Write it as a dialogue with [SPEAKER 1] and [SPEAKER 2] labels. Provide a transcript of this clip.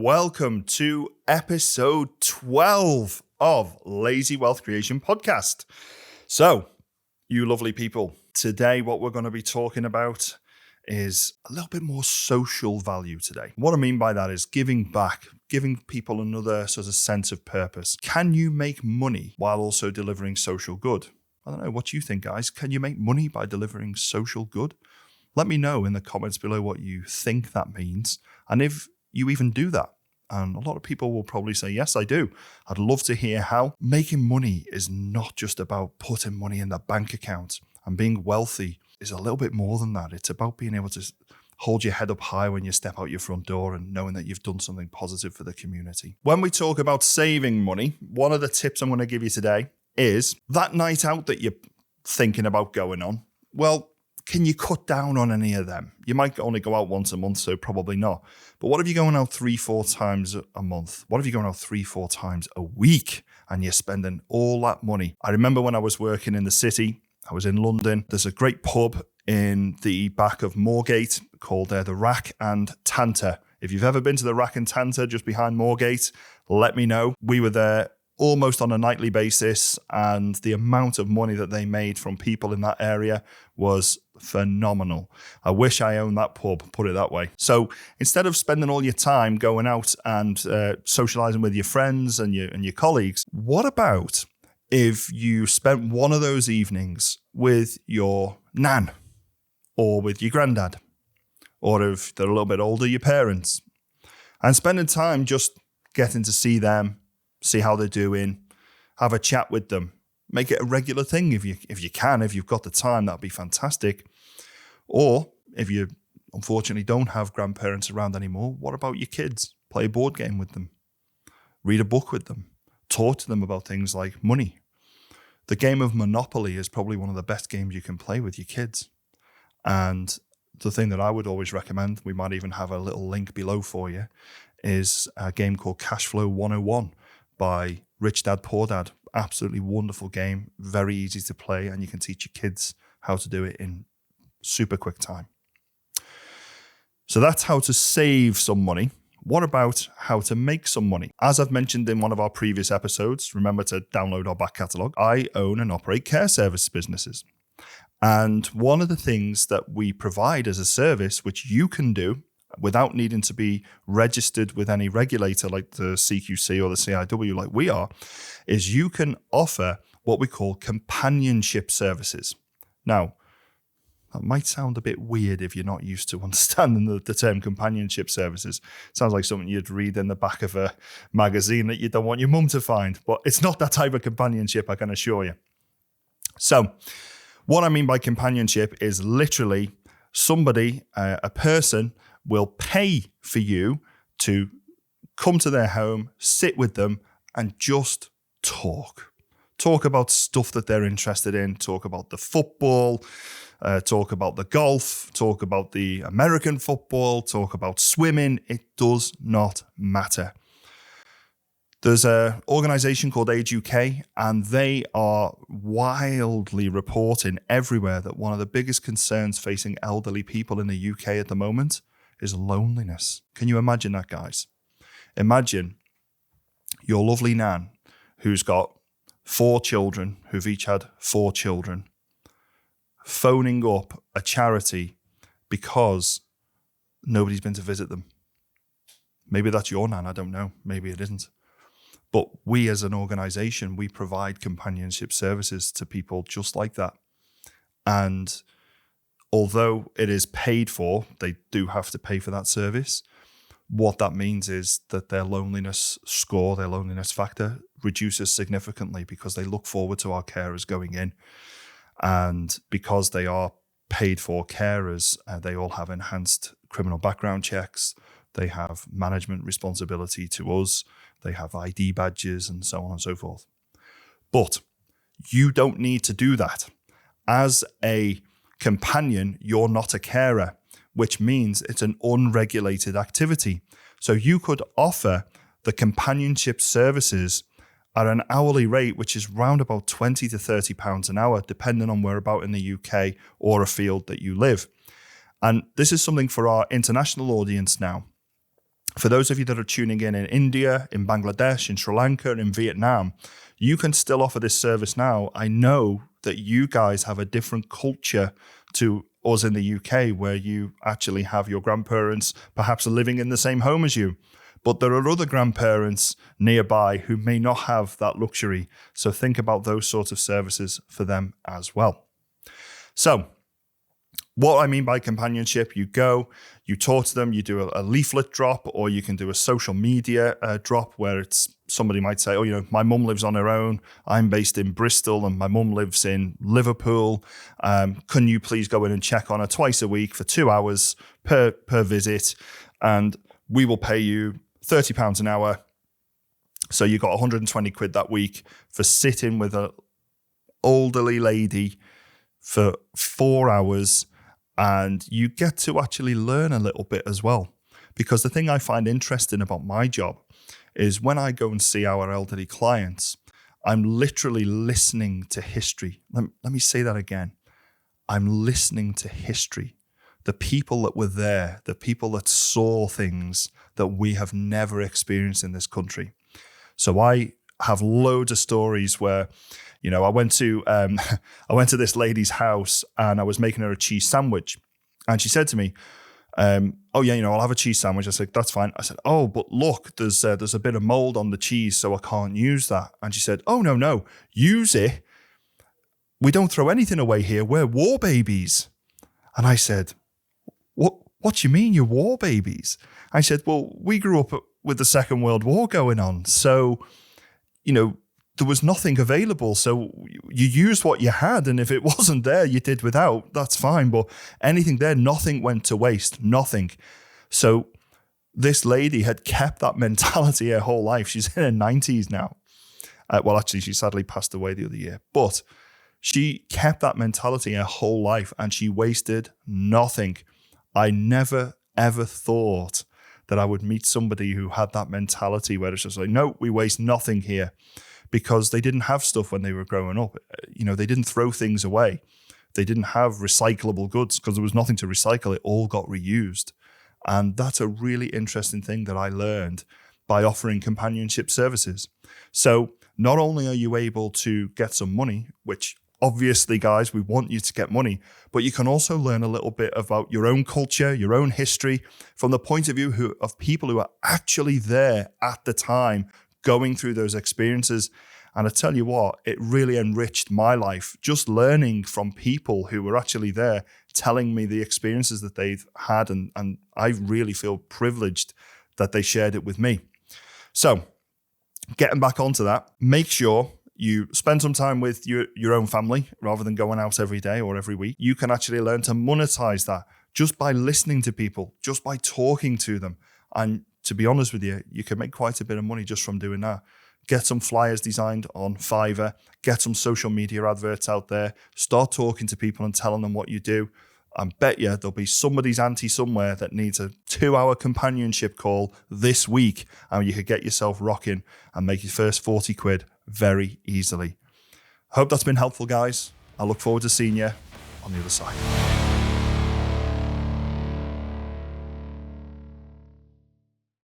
[SPEAKER 1] welcome to episode 12 of Lazy Wealth Creation Podcast. So, you lovely people, today what we're going to be talking about is a little bit more social value today. What I mean by that is giving back, giving people another sort of sense of purpose. Can you make money while also delivering social good? I don't know, what do you think, guys? Can you make money by delivering social good? Let me know in the comments below what you think that means, and if you even do that. And a lot of people will probably say, yes, I do. I'd love to hear how. Making money is not just about putting money in the bank account, and being wealthy is a little bit more than that. It's about being able to hold your head up high when you step out your front door and knowing that you've done something positive for the community. When we talk about saving money, one of the tips I'm going to give you today is that night out that you're thinking about going on. Well, can you cut down on any of them? You might only go out once a month, so probably not. But what if you're going out 3-4 times a month? What if you're going out 3-4 times a week and you're spending all that money? I remember when I was working in the city, I was in London. There's a great pub in the back of Moorgate called the Rack and Tanter. If you've ever been to the Rack and Tanter just behind Moorgate, let me know. We were there almost on a nightly basis, and the amount of money that they made from people in that area was phenomenal. I wish I owned that pub, put it that way. So instead of spending all your time going out and socializing with your friends and your colleagues, what about if you spent one of those evenings with your nan or with your granddad, or if they're a little bit older, your parents, and spending time just getting to see them, see how they're doing, have a chat with them. Make it a regular thing if you can. If you've got the time, that'd be fantastic. Or if you unfortunately don't have grandparents around anymore, what about your kids? Play a board game with them. Read a book with them. Talk to them about things like money. The game of Monopoly is probably one of the best games you can play with your kids. And the thing that I would always recommend, we might even have a little link below for you, is a game called Cashflow 101 by Rich Dad Poor Dad. Absolutely wonderful game, very easy to play, and you can teach your kids how to do it in super quick time. So that's how to save some money. What about how to make some money? As I've mentioned in one of our previous episodes, remember to download our back catalogue, I own and operate care service businesses. And one of the things that we provide as a service, which you can do without needing to be registered with any regulator like the CQC or the CIW like we are, is you can offer what we call companionship services. Now, that might sound a bit weird if you're not used to understanding the term companionship services. It sounds like something you'd read in the back of a magazine that you don't want your mum to find, but it's not that type of companionship, I can assure you. So, what I mean by companionship is literally somebody, a person, will pay for you to come to their home, sit with them, and just talk. Talk about stuff that they're interested in, talk about the football, talk about the golf, talk about the American football, talk about swimming. It does not matter. There's an organization called Age UK, and they are wildly reporting everywhere that one of the biggest concerns facing elderly people in the UK at the moment is loneliness. Can you imagine that, guys? Imagine your lovely nan who's got 4 children, who've each had 4 children, phoning up a charity because nobody's been to visit them. Maybe that's your nan, I don't know. Maybe it isn't. But we as an organization, we provide companionship services to people just like that. And although it is paid for, they do have to pay for that service. What that means is that their loneliness score, their loneliness factor reduces significantly because they look forward to our carers going in. And because they are paid for carers, they all have enhanced criminal background checks. They have management responsibility to us. They have ID badges and so on and so forth. But you don't need to do that. As a companion, you're not a carer, which means it's an unregulated activity. So you could offer the companionship services at an hourly rate, which is round about 20 to 30 pounds an hour, depending on whereabout in the UK or a field that you live. And this is something for our international audience now. For those of you that are tuning in India, in Bangladesh, in Sri Lanka, in Vietnam, you can still offer this service now. I know that you guys have a different culture to us in the UK, where you actually have your grandparents perhaps living in the same home as you. But there are other grandparents nearby who may not have that luxury. So think about those sorts of services for them as well. So what I mean by companionship, you go, you talk to them, you do a leaflet drop, or you can do a social media drop where it's somebody might say, my mum lives on her own. I'm based in Bristol and my mum lives in Liverpool. Can you please go in and check on her twice a week for 2 hours per visit? And we will pay you £30 an hour. So you got 120 quid that week for sitting with an elderly lady for 4 hours. And you get to actually learn a little bit as well. Because the thing I find interesting about my job is when I go and see our elderly clients, I'm literally listening to history. Let me say that again. I'm listening to history. The people that were there, the people that saw things that we have never experienced in this country. So I have loads of stories where, I went to this lady's house and I was making her a cheese sandwich, and she said to me, I'll have a cheese sandwich. I said, that's fine. I said, oh, but look, there's a bit of mold on the cheese, so I can't use that. And she said, oh, no, use it. We don't throw anything away here. We're war babies. And I said, what do you mean you're war babies? I said, well, we grew up with the Second World War going on. So, there was nothing available. So you used what you had. And if it wasn't there, you did without. That's fine. But anything there, nothing went to waste. Nothing. So this lady had kept that mentality her whole life. She's in her 90s now. Well, actually, she sadly passed away the other year. But she kept that mentality her whole life and she wasted nothing. I never, ever thought that I would meet somebody who had that mentality where it's just like, no, we waste nothing here. Because they didn't have stuff when they were growing up. They didn't throw things away. They didn't have recyclable goods because there was nothing to recycle. It all got reused. And that's a really interesting thing that I learned by offering companionship services. So not only are you able to get some money, which obviously, guys, we want you to get money, but you can also learn a little bit about your own culture, your own history, from the point of view of people who are actually there at the time, going through those experiences. And I tell you what, it really enriched my life, just learning from people who were actually there, telling me the experiences that they've had. And I really feel privileged that they shared it with me. So getting back onto that, make sure you spend some time with your own family rather than going out every day or every week. You can actually learn to monetize that just by listening to people, just by talking to them. And to be honest with you, you can make quite a bit of money just from doing that. Get some flyers designed on Fiverr, get some social media adverts out there, start talking to people and telling them what you do. I bet you there'll be somebody's auntie somewhere that needs a 2-hour companionship call this week, and you could get yourself rocking and make your first 40 quid very easily. Hope that's been helpful, guys. I look forward to seeing you on the other side.